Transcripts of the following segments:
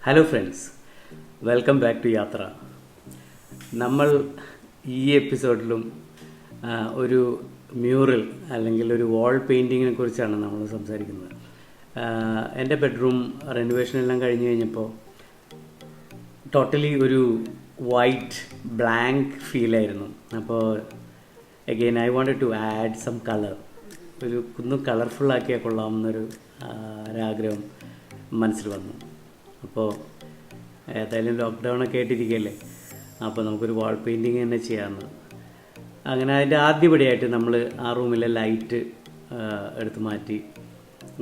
Hello friends, welcome back to Yatra. നമ്മൾ ഈ എപ്പിസോഡിലും ഒരു മ്യൂറൽ അല്ലെങ്കിൽ ഒരു വാൾ പെയിൻറ്റിങ്ങിനെ കുറിച്ചാണ് നമ്മൾ സംസാരിക്കുന്നത്. എൻ്റെ ബെഡ്റൂം റെനോവേഷൻ എല്ലാം കഴിഞ്ഞ് കഴിഞ്ഞപ്പോൾ ടോട്ടലി ഒരു വൈറ്റ് ബ്ലാങ്ക് ഫീലായിരുന്നു. അപ്പോൾ again I wanted to add some colour, ഒന്ന് കളർഫുള്ളാക്കിയാൽ കൊള്ളാമെന്നൊരു ഒരാഗ്രഹം മനസ്സിൽ വന്നു. അപ്പോൾ ഏതായാലും ലോക്ക്ഡൗണൊക്കെ ആയിട്ടിരിക്കുകയല്ലേ, അപ്പോൾ നമുക്കൊരു വാൾ പെയിൻറ്റിങ് തന്നെ ചെയ്യാമെന്ന്. അങ്ങനെ അതിൻ്റെ ആദ്യപടിയായിട്ട് നമ്മൾ ആ റൂമിലെ ലൈറ്റ് എടുത്ത് മാറ്റി.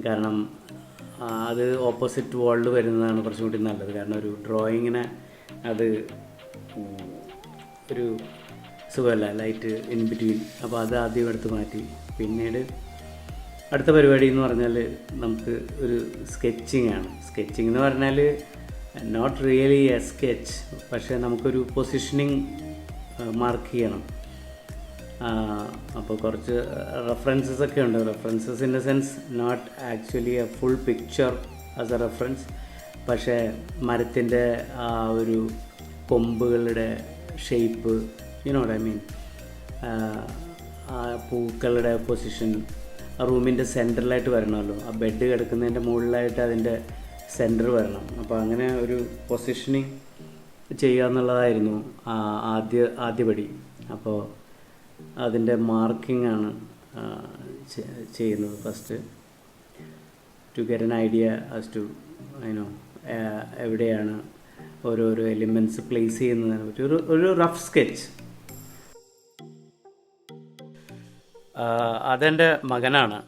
കാരണം അത് ഓപ്പോസിറ്റ് വാളിൽ വരുന്നതാണ് കുറച്ചും കൂടി നല്ലത്. കാരണം ഒരു ഡ്രോയിങ്ങിനെ അത് ഒരു സുഖമല്ല, ലൈറ്റ് ഇൻ ബിറ്റ്വീൻ. അപ്പോൾ അത് ആദ്യം എടുത്ത് മാറ്റി. പിന്നീട് അടുത്ത പരിപാടി എന്ന് പറഞ്ഞാൽ നമുക്ക് ഒരു സ്കെച്ചിങ് ആണ്. സ്കെച്ചിങ് എന്ന് പറഞ്ഞാൽ നോട്ട് റിയലി എ സ്കെച്ച്, പക്ഷേ നമുക്കൊരു പൊസിഷനിങ് മാർക്ക് ചെയ്യണം. അപ്പോൾ കുറച്ച് റെഫറൻസസ് ഒക്കെ ഉണ്ട്. References in the sense not actually a full picture as a reference, പക്ഷേ മരത്തിൻ്റെ ആ ഒരു കൊമ്പുകളുടെ ഷേപ്പ്, യുനോ ഐ മീൻ, ആ പൂക്കളുടെ പൊസിഷൻ ആ റൂമിൻ്റെ സെൻറ്ററിലായിട്ട് വരണമല്ലോ. ആ ബെഡ് കിടക്കുന്നതിൻ്റെ മുകളിലായിട്ട് അതിൻ്റെ സെൻറ്റർ വരണം. അപ്പോൾ അങ്ങനെ ഒരു പൊസിഷനിങ് ചെയ്യുക എന്നുള്ളതായിരുന്നു ആദ്യപടി. അപ്പോൾ അതിൻ്റെ മാർക്കിംഗ് ആണ് ചെയ്യുന്നത് first, to get an idea as to എവിടെയാണ് ഓരോരോ എലിമെൻറ്റ്സ് പ്ലേസ് ചെയ്യുന്നതിനെ പറ്റി ഒരു റഫ് സ്കെച്ച്. അതെൻ്റെ മകനാണ്,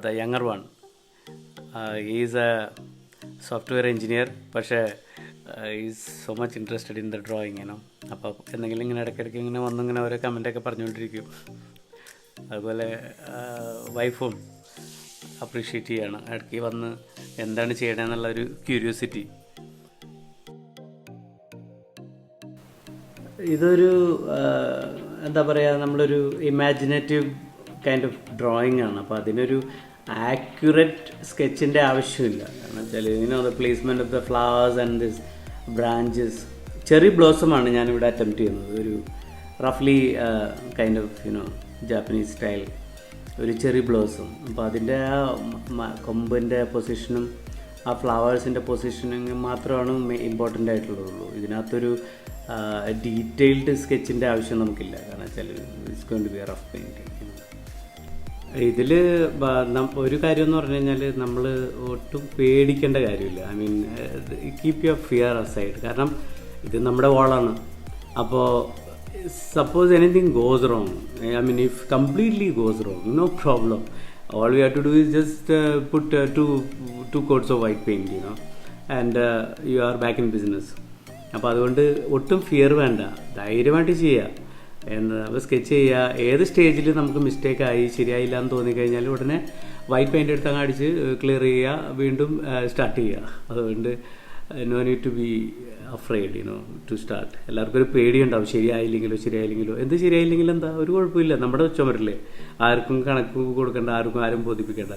the younger one. Is a software engineer, പക്ഷേ is so much interested in the drawing. അപ്പോൾ എന്തെങ്കിലും ഇങ്ങനെ ഇടയ്ക്കിടയ്ക്ക് ഇങ്ങനെ വന്നിങ്ങനെ ഓരോ കമൻറ്റൊക്കെ പറഞ്ഞുകൊണ്ടിരിക്കും. അതുപോലെ വൈഫും അപ്രീഷിയേറ്റ് ചെയ്യാണ്, ഇടയ്ക്ക് വന്ന് എന്താണ് ചെയ്യണമെന്നുള്ളൊരു ക്യൂരിയോസിറ്റി. ഇതൊരു എന്താ പറയുക, നമ്മളൊരു ഇമാജിനേറ്റീവ് കൈൻഡ് ഓഫ് ഡ്രോയിങ് ആണ്. അപ്പോൾ അതിനൊരു ആക്യുറേറ്റ് സ്കെച്ചിൻ്റെ ആവശ്യമില്ല. കാരണം വെച്ചാൽ the placement of the flowers and this branches, cherry ബ്ലോസമാണ് ഞാനിവിടെ അറ്റംപ്റ്റ് ചെയ്യുന്നത്. ഒരു റഫ്ലി കൈൻഡ് ഓഫ് ജാപ്പനീസ് സ്റ്റൈൽ ഒരു ചെറി ബ്ലോസം. അപ്പോൾ അതിൻ്റെ ആ കൊമ്പിൻ്റെ പൊസിഷനും ആ ഫ്ലവേഴ്സിൻ്റെ പൊസിഷനിങ് മാത്രമാണ് ഇമ്പോർട്ടൻ്റ് ആയിട്ടുള്ളൂ. ഇതിനകത്തൊരു ഡീറ്റെയിൽഡ് സ്കെച്ചിൻ്റെ ആവശ്യം നമുക്കില്ല. കാരണം വെച്ചാൽ it's going to be a rough painting. ഇതിൽ ഒരു കാര്യം എന്ന് പറഞ്ഞു കഴിഞ്ഞാൽ നമ്മൾ ഒട്ടും പേടിക്കേണ്ട കാര്യമില്ല. I mean, keep your fear aside. കാരണം ഇത് നമ്മുടെ വാളാണ്. അപ്പോൾ suppose anything goes wrong, I mean if completely goes wrong, no problem. All we have to do is just put two coats of white paint, and you are back in business. അപ്പോൾ അതുകൊണ്ട് ഒട്ടും fear വേണ്ട, ധൈര്യമായിട്ട് ചെയ്യുക. അപ്പോൾ sketch ചെയ്യുക. ഏത് സ്റ്റേജിൽ നമുക്ക് മിസ്റ്റേക്കായി ശരിയായില്ല എന്ന് തോന്നിക്കഴിഞ്ഞാൽ ഉടനെ വൈറ്റ് പെയിൻ്റ് എടുത്ത് അങ്ങ് അടിച്ച് ക്ലിയർ ചെയ്യുക, വീണ്ടും സ്റ്റാർട്ട് ചെയ്യുക. അതുകൊണ്ട് no need to be afraid to start. എല്ലാവർക്കും ഒരു പേടിയുണ്ടാവും, ശരിയായില്ലെങ്കിലോ. എന്ത് ശരിയായില്ലെങ്കിലും എന്താ, ഒരു കുഴപ്പമില്ല, നമ്മുടെ ചുമരില്ലേ, ആർക്കും കണക്ക് കൊടുക്കേണ്ട, ആരും ബോധിപ്പിക്കേണ്ട.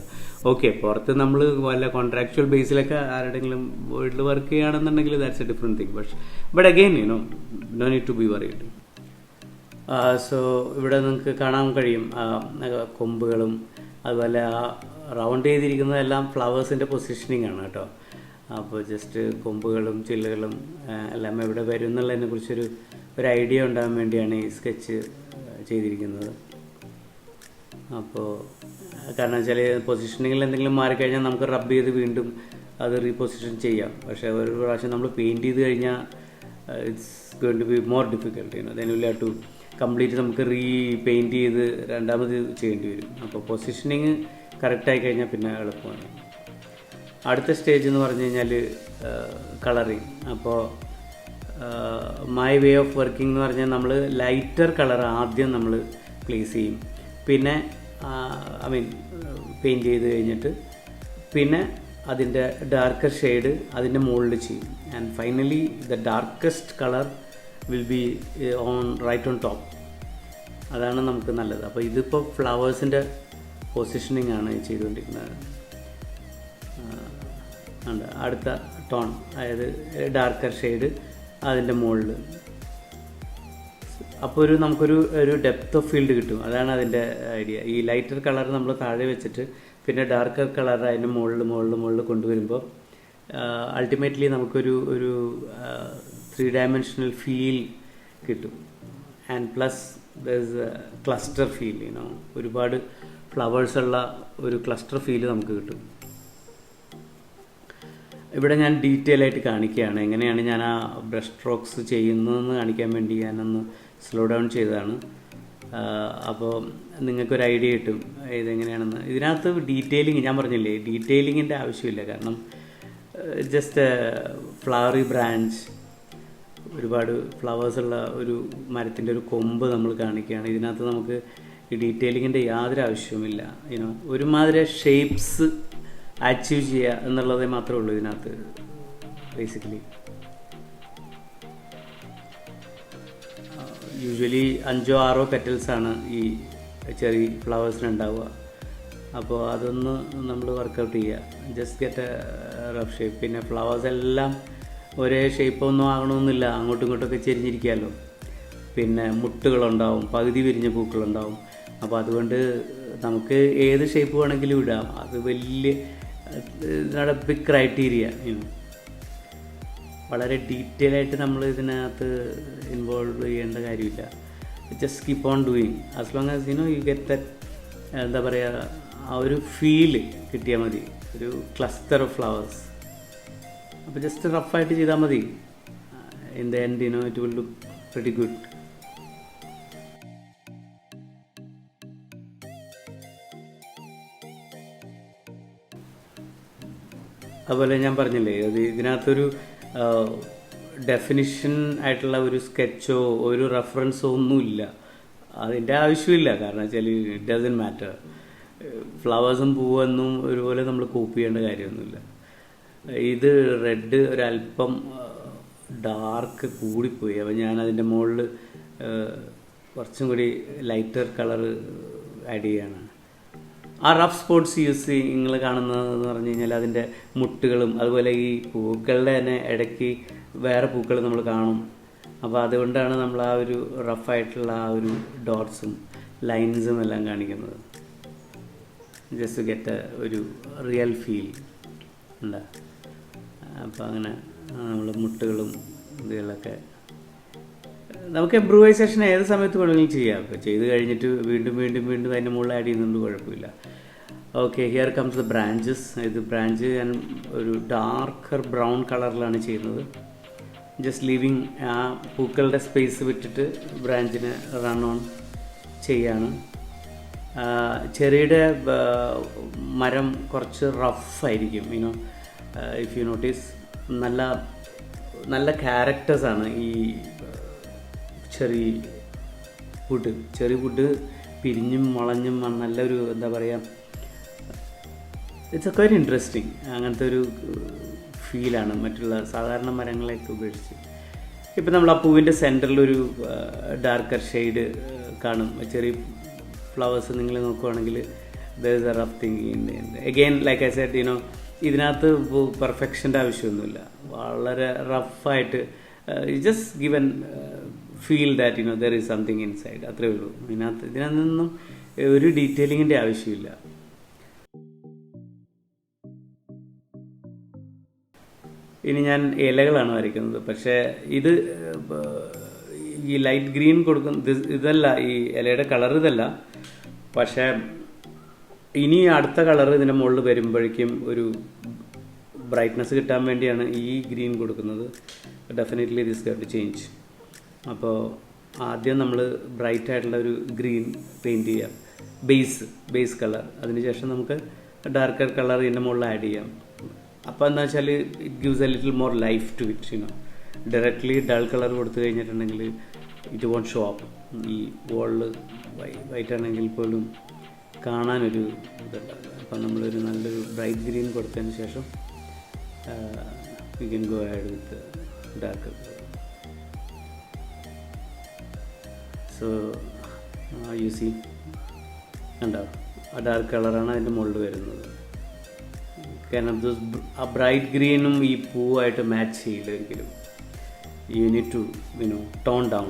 ഓക്കെ, പുറത്ത് നമ്മൾ വല്ല കോൺട്രാക്ച്വൽ ബേസിലൊക്കെ ആരുടെങ്കിലും വീട്ടിൽ വർക്ക് ചെയ്യുകയാണെന്നുണ്ടെങ്കിൽ that's a different thing. But again no need to be worried. So ഇവിടെ നിങ്ങൾക്ക് കാണാൻ കഴിയും കൊമ്പുകളും അതുപോലെ ആ റൗണ്ട് ചെയ്തിരിക്കുന്നതെല്ലാം ഫ്ലവേഴ്സിൻ്റെ പൊസിഷനിങ് ആണ് കേട്ടോ. അപ്പോൾ ജസ്റ്റ് കൊമ്പുകളും ചില്ലുകളും എല്ലാം എവിടെ വരും എന്നുള്ളതിനെ കുറിച്ചൊരു ഐഡിയ ഉണ്ടാകാൻ വേണ്ടിയാണ് ഈ സ്കെച്ച് ചെയ്തിരിക്കുന്നത്. അപ്പോൾ കാരണം വെച്ചാൽ പൊസിഷനിങ്ങിൽ എന്തെങ്കിലും മാറിക്കഴിഞ്ഞാൽ നമുക്ക് റബ്ബ് ചെയ്ത് വീണ്ടും അത് റീപൊസിഷൻ ചെയ്യാം. പക്ഷേ ഒരു പ്രാവശ്യം നമ്മൾ പെയിൻറ്റ് ചെയ്ത് കഴിഞ്ഞാൽ it's going to be more difficult. Then will have to complete നമുക്ക് പെയിൻറ്റ് ചെയ്ത് രണ്ടാമത് ചെയ്യേണ്ടി വരും. അപ്പോൾ പൊസിഷനിങ് കറക്റ്റായി കഴിഞ്ഞാൽ പിന്നെ എളുപ്പമാണ്. അടുത്ത സ്റ്റേജ് എന്ന് പറഞ്ഞു കഴിഞ്ഞാൽ കളറിങ്. അപ്പോൾ മൈ വേ ഓഫ് വർക്കിംഗ് എന്ന് പറഞ്ഞാൽ നമ്മൾ ലൈറ്റർ കളർ ആദ്യം നമ്മൾ പ്ലേസ് ചെയ്യും, പിന്നെ പെയിൻറ്റ് ചെയ്ത് കഴിഞ്ഞിട്ട് പിന്നെ അതിൻ്റെ ഡാർക്കർ ഷെയ്ഡ് അതിൻ്റെ മുകളിൽ ചെയ്യും. And finally the darkest colour will be right on top. അതാണ് നമുക്ക് നല്ലത്. അപ്പോൾ ഇതിപ്പോൾ ഫ്ലവേഴ്സിൻ്റെ പൊസിഷനിങ് ആണ് ചെയ്തുകൊണ്ടിരിക്കുന്നത്. അടുത്ത ടോൺ, അതായത് ഡാർക്കർ ഷെയ്ഡ് അതിൻ്റെ മുകളിൽ. അപ്പോൾ നമുക്കൊരു ഡെപ്ത് ഓഫ് ഫീൽഡ് കിട്ടും. അതാണ് അതിൻ്റെ ഐഡിയ. ഈ ലൈറ്റർ കളർ നമ്മൾ താഴെ വെച്ചിട്ട് പിന്നെ ഡാർക്കർ കളർ അതിൻ്റെ മുകളിൽ കൊണ്ടുവരുമ്പോൾ അൾട്ടിമേറ്റ്ലി നമുക്കൊരു 3 ഡയമെൻഷണൽ ഫീൽ കിട്ടും. ആൻഡ് പ്ലസ് ക്ലസ്റ്റർ ഫീൽ, ഒരുപാട് ഫ്ലവേഴ്സുള്ള ഒരു ക്ലസ്റ്റർ ഫീൽ നമുക്ക് കിട്ടും. ഇവിടെ ഞാൻ ഡീറ്റെയിൽ ആയിട്ട് കാണിക്കുകയാണ് എങ്ങനെയാണ് ഞാൻ ആ ബ്രഷ് സ്ട്രോക്സ് ചെയ്യുന്നതെന്ന് കാണിക്കാൻ വേണ്ടി ഞാനൊന്ന് സ്ലോ ഡൗൺ ചെയ്തതാണ്. അപ്പോൾ നിങ്ങൾക്കൊരു ഐഡിയ കിട്ടും ഇതെങ്ങനെയാണെന്ന്. ഇതിനകത്ത് ഡീറ്റെയിലിങ് ഞാൻ പറഞ്ഞില്ലേ, ഡീറ്റെയിലിങ്ങിൻ്റെ ആവശ്യമില്ല. കാരണം ജസ്റ്റ് ഫ്ലവറി ബ്രാഞ്ച്, ഒരുപാട് ഫ്ലവേഴ്സുള്ള ഒരു മരത്തിൻ്റെ ഒരു കൊമ്പ് നമ്മൾ കാണിക്കുകയാണ്. ഇതിനകത്ത് നമുക്ക് ഈ ഡീറ്റെയിലിങ്ങിൻ്റെ യാതൊരു ആവശ്യവുമില്ല. ഒരുമാതിരി ഷേപ്സ് അച്ചീവ് ചെയ്യുക എന്നുള്ളതേ മാത്രമേ ഉള്ളൂ ഇതിനകത്ത് ബേസിക്കലി. യൂഷ്വലി 5-6 പെറ്റൽസാണ് ഈ ചെറി ഫ്ലവേഴ്സിന് ഉണ്ടാവുക. അപ്പോൾ അതൊന്ന് നമ്മൾ വർക്കൗട്ട് ചെയ്യുക, just get A rough shape. പിന്നെ ഫ്ലവേഴ്സ് എല്ലാം ഒരേ ഷേപ്പൊന്നും ആകണമെന്നില്ല, അങ്ങോട്ടും ഇങ്ങോട്ടൊക്കെ ചെരിഞ്ഞിരിക്കാമല്ലോ. പിന്നെ മുട്ടുകളുണ്ടാവും, പകുതി വിരിഞ്ഞ പൂക്കളുണ്ടാവും. അപ്പോൾ അതുകൊണ്ട് നമുക്ക് ഏത് ഷേപ്പ് വേണമെങ്കിലും ഇടാം. അത് വലിയ ബിഗ് ക്രൈറ്റീരിയ. വളരെ ഡീറ്റെയിൽ ആയിട്ട് നമ്മൾ ഇതിനകത്ത് ഇൻവോൾവ് ചെയ്യേണ്ട കാര്യമില്ല. Just keep on doing as long as you get that, എന്താ പറയുക, ആ ഒരു ഫീല് കിട്ടിയാൽ മതി, ഒരു ക്ലസ്റ്റർ ഓഫ് ഫ്ലവേഴ്സ്. അപ്പോൾ ജസ്റ്റ് റഫായിട്ട് ചെയ്താൽ മതി. In the end it will look pretty good. അതുപോലെ ഞാൻ പറഞ്ഞില്ലേ, അത് ഇതിനകത്തൊരു ഡെഫിനിഷൻ ആയിട്ടുള്ള ഒരു സ്കെച്ചോ ഒരു റെഫറൻസോ ഒന്നുമില്ല. അതിൻ്റെ ആവശ്യമില്ല. കാരണം വെച്ചാൽ ഇറ്റ് ഡസൻ മാറ്റർ. ഫ്ലവേഴ്സും പൂവൊന്നും ഒരുപോലെ നമ്മൾ കോപ്പി ചെയ്യേണ്ട കാര്യമൊന്നുമില്ല. ഇത് റെഡ് ഒരല്പം ഡാർക്ക് കൂടിപ്പോയി. അപ്പോൾ ഞാൻ അതിൻ്റെ മുകളിൽ കുറച്ചും കൂടി ലൈറ്റർ കളർ ആഡ് ചെയ്യാണ്. ആ റഫ് സ്പോട്ട്സ് നിങ്ങൾ കാണുന്നതെന്ന് പറഞ്ഞു കഴിഞ്ഞാൽ അതിൻ്റെ മുട്ടുകളും അതുപോലെ ഈ പൂക്കളുടെ തന്നെ ഇടയ്ക്ക് വേറെ പൂക്കൾ നമ്മൾ കാണും. അപ്പോൾ അതുകൊണ്ടാണ് നമ്മൾ ആ ഒരു റഫായിട്ടുള്ള ആ ഒരു ഡോട്ട്സും ലൈൻസും എല്ലാം കാണിക്കുന്നത്. ജസ്റ്റ് ഗെറ്റ് ഒരു റിയൽ ഫീൽ ഉണ്ട്. അപ്പോൾ അങ്ങനെ നമ്മൾ മുട്ടുകളും ഇതുകളൊക്കെ നമുക്ക് ഇംപ്രൂവൈസേഷൻ ഏത് സമയത്ത് വേണമെങ്കിലും ചെയ്യാം. ഇപ്പോൾ ചെയ്ത് കഴിഞ്ഞിട്ട് വീണ്ടും വീണ്ടും വീണ്ടും അതിൻ്റെ മുകളിൽ ആഡ് ചെയ്യുന്നുണ്ട്, കുഴപ്പമില്ല. Okay, here comes the branches. ഇത് ബ്രാഞ്ച് ഞാൻ ഒരു ഡാർക്കർ ബ്രൗൺ കളറിലാണ് ചെയ്യുന്നത്. ജസ്റ്റ് ലീവിങ് ആ പൂക്കളുടെ സ്പേസ് വിട്ടിട്ട് ബ്രാഞ്ചിനെ റൺ ഓൺ ചെയ്യാണ്. ചെറിയുടെ മരം കുറച്ച് റഫായിരിക്കും. ഇഫ് യു നോട്ടീസ്, നല്ല നല്ല ക്യാരക്ടേഴ്സാണ് ഈ ചെറി വുഡ് പിരിഞ്ഞും മുളഞ്ഞും നല്ലൊരു, എന്താ പറയുക, ഇറ്റ്സ് എ വെരി ഇൻട്രസ്റ്റിംഗ്. അങ്ങനത്തെ ഒരു ഫീലാണ് മറ്റുള്ള സാധാരണ മരങ്ങളെയൊക്കെ ഉപേക്ഷിച്ച്. ഇപ്പം നമ്മൾ ആ പൂവിൻ്റെ സെൻറ്ററിലൊരു ഡാർക്കർ ഷെയ്ഡ് കാണും. ചെറിയ ഫ്ലവേഴ്സ് നിങ്ങൾ നോക്കുകയാണെങ്കിൽ there is a rough thing in the end. Again like I said, ഇതിനകത്ത് പെർഫെക്ഷൻ്റെ ആവശ്യമൊന്നുമില്ല. വളരെ റഫായിട്ട് just given feel that there is something inside, അത്രയേ ഉള്ളൂ. ഇതിനകത്തൊന്നും ഒരു ഡീറ്റെയിലിങ്ങിൻ്റെ ആവശ്യമില്ല. ഇനി ഞാൻ ഇലകളാണ് വരയ്ക്കുന്നത്. പക്ഷേ ഇത് ഈ ലൈറ്റ് ഗ്രീൻ കൊടുക്കുന്ന ഇതല്ല, ഈ ഇലയുടെ കളർ ഇതല്ല. പക്ഷേ ഇനി അടുത്ത കളർ ഇതിൻ്റെ മുകളിൽ വരുമ്പോഴേക്കും ഒരു ബ്രൈറ്റ്നസ് കിട്ടാൻ വേണ്ടിയാണ് ഈ ഗ്രീൻ കൊടുക്കുന്നത്. Definitely this got to change. അപ്പോൾ ആദ്യം നമ്മൾ ബ്രൈറ്റ് ആയിട്ടുള്ള ഒരു ഗ്രീൻ പെയിൻറ്റ് ചെയ്യാം, ബേസ് കളർ. അതിനുശേഷം നമുക്ക് ഡാർക്കർ കളർ ഇതിൻ്റെ മുകളിൽ ആഡ് ചെയ്യാം. അപ്പോൾ എന്താ വെച്ചാൽ it gives a little more life to it you know. Directly dull colour കൊടുത്തു കഴിഞ്ഞിട്ടുണ്ടെങ്കിൽ ഇറ്റ് വോണ്ട് ഷോ അപ്പ്. ഈ വോളിൽ വൈറ്റ് ആണെങ്കിൽ പോലും കാണാനൊരു ഇതുണ്ടാവില്ല. അപ്പം നമ്മളൊരു നല്ലൊരു ബ്രൈറ്റ് ഗ്രീൻ കൊടുത്തതിന് ശേഷം we can go add with dark. So you C കണ്ടോ, ആ ഡാർക്ക് കളറാണ് അതിൻ്റെ മുകളിൽ വരുന്നത്. കാരണം ആ ബ്രൈറ്റ് ഗ്രീനും ഈ പൂവായിട്ട് മാച്ച് ചെയ്യില്ല ഒരിക്കലും. You need to tone down.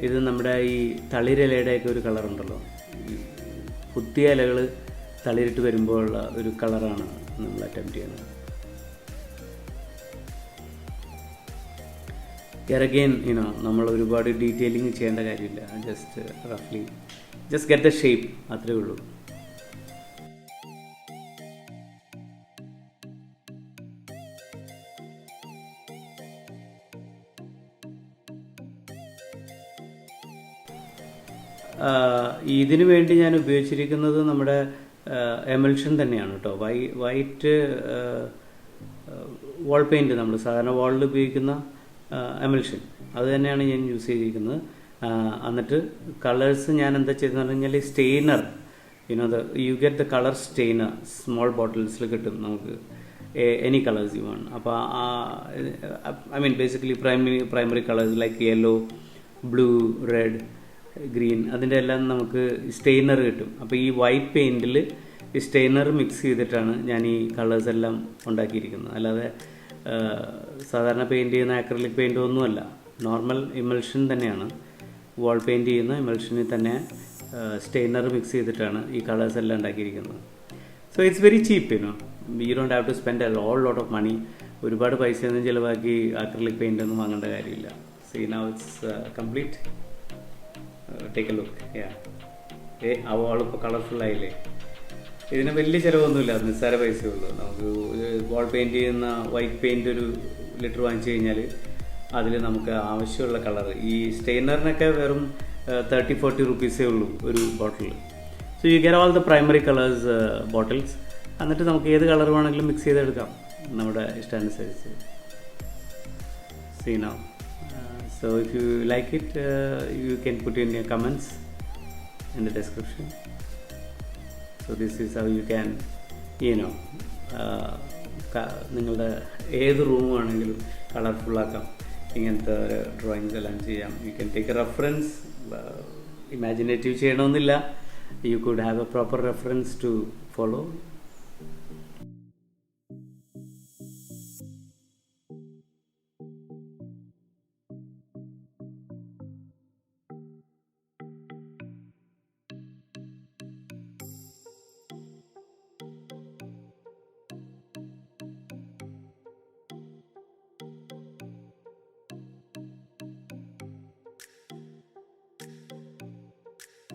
ഇത് നമ്മുടെ ഈ തളിരിലയുടെയൊക്കെ ഒരു കളറുണ്ടല്ലോ, ഈ പുതിയ ഇലകൾ തളിരിട്ട് വരുമ്പോഴുള്ള ഒരു കളറാണ് നമ്മൾ അറ്റംപ്റ്റ് ചെയ്യുന്നത്. അഗെയിൻ നമ്മൾ ഒരുപാട് ഡീറ്റെയിലിംഗ് ചെയ്യേണ്ട കാര്യമില്ല. ജസ്റ്റ് റഫ്ലി ജസ്റ്റ് ഗെറ്റ് ദ ഷേപ്പ്, അത്രേ ഉള്ളൂ. ഇതിനു വേണ്ടി ഞാൻ ഉപയോഗിച്ചിരിക്കുന്നത് നമ്മുടെ എമൽഷൻ തന്നെയാണ് കേട്ടോ. വൈറ്റ് വാൾ പെയിൻറ്റ്, നമ്മൾ സാധാരണ വാളിൽ ഉപയോഗിക്കുന്ന എമൽഷൻ, അത് തന്നെയാണ് ഞാൻ യൂസ് ചെയ്തിരിക്കുന്നത്. എന്നിട്ട് കളേഴ്സ് ഞാൻ എന്താ ചെയ്തെന്ന് പറഞ്ഞു കഴിഞ്ഞാൽ stainer, you get the colour stainer small ബോട്ടിൽസിൽ കിട്ടും നമുക്ക്, എനി കളേഴ്സ് യു വാണ്ട്. അപ്പോൾ I mean basically primary colours like yellow, blue, red, green, അതിൻ്റെ എല്ലാം നമുക്ക് സ്റ്റെയിനർ കിട്ടും. അപ്പോൾ ഈ വൈറ്റ് പെയിൻറ്റിൽ ഈ സ്റ്റെയിനർ മിക്സ് ചെയ്തിട്ടാണ് ഞാൻ ഈ കളേഴ്സ് എല്ലാം ഉണ്ടാക്കിയിരിക്കുന്നത്. അല്ലാതെ സാധാരണ പെയിൻറ്റ് ചെയ്യുന്ന ആക്രിലിക് പെയിൻ്റ് ഒന്നുമല്ല, നോർമൽ ഇമൽഷൻ തന്നെയാണ്. വാൾ പെയിൻറ്റ് ചെയ്യുന്ന ഇമൽഷനിൽ തന്നെ സ്റ്റെയിനർ മിക്സ് ചെയ്തിട്ടാണ് ഈ കളേഴ്സ് എല്ലാം ഉണ്ടാക്കിയിരിക്കുന്നത്. So it's very cheap, you don't have to spend a lot of money. ഒരുപാട് പൈസയൊന്നും ചിലവാക്കി ആക്രിലിക് പെയിൻ്റ് ഒന്നും വാങ്ങേണ്ട കാര്യമില്ല. See now it's complete. Take a look. ആ വാളിപ്പോൾ കളർഫുള്ളായില്ലേ. ഇതിന് വലിയ ചിലവൊന്നുമില്ല, നിസ്സാര പൈസയുള്ളൂ. നമുക്ക് വാൾ പെയിൻറ്റ് ചെയ്യുന്ന വൈറ്റ് പെയിൻറ്റ് ഒരു ലിറ്റർ വാങ്ങിച്ചു കഴിഞ്ഞാൽ അതിൽ നമുക്ക് ആവശ്യമുള്ള കളർ, ഈ സ്റ്റെയിനറിനൊക്കെ വെറും 30-40 റുപ്പീസേ ഉള്ളൂ ഒരു bottle. So you get all the primary colours bottles. എന്നിട്ട് നമുക്ക് ഏത് കളർ വേണമെങ്കിലും മിക്സ് ചെയ്തെടുക്കാം നമ്മുടെ ഇഷ്ടാനുസരിച്ച്. See now. So if you like it, you can put in your comments in the description. So this is how you can, നിങ്ങളുടെ ഏത് റൂമാണെങ്കിലും കളർഫുള്ളാക്കാം. ഇങ്ങനത്തെ ഡ്രോയിങ്സ് എല്ലാം ചെയ്യാം. You can take a reference. Imaginative ചെയ്യണമെന്നില്ല. You could have a proper reference to follow.